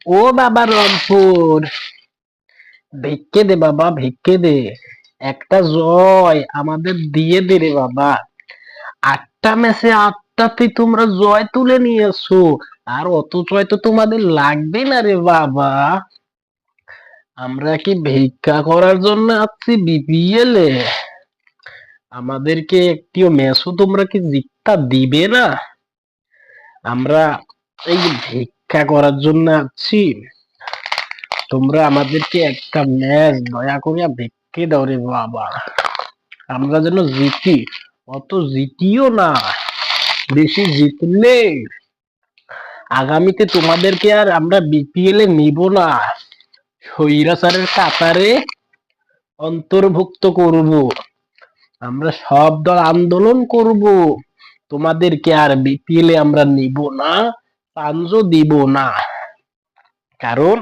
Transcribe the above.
ও বাবা রংপুর, ভিক্ষে দে বাবা, ভিক্ষে দে। একটা জয় আমাদের দিয়ে দে রে বাবা। 8টা ম্যাচে 8টাতে তোমরা জয় তুলে নিয়েছো, আর অত জয় তো তোমাদের লাগবে না রে বাবা। আমরা কি ভিক্ষা করার জন্য আসছি বিপিএল এ? আমাদেরকে একটিও ম্যাচও তোমরা কি জিততা দিবে না? আমরা এই যে ভিক্ষা করার জন্য আসছি, তোমরা আমাদেরকে একটা ম্যাচ দয়া করিয়া ভিক্ষে দাও রে বাবা। আমরা যেন জিতি, অত জিতিও না। বেশি জিতলে আগামীতে তোমাদেরকে আর আমরা বিপিএল এ নিব না, স্বৈরাচারের কাতারে অন্তর্ভুক্ত করব। আমরা সব দল আন্দোলন করব, তোমাদেরকে আর বিপিএল এ আমরা নিব না, চান্সও দিব না। কারণ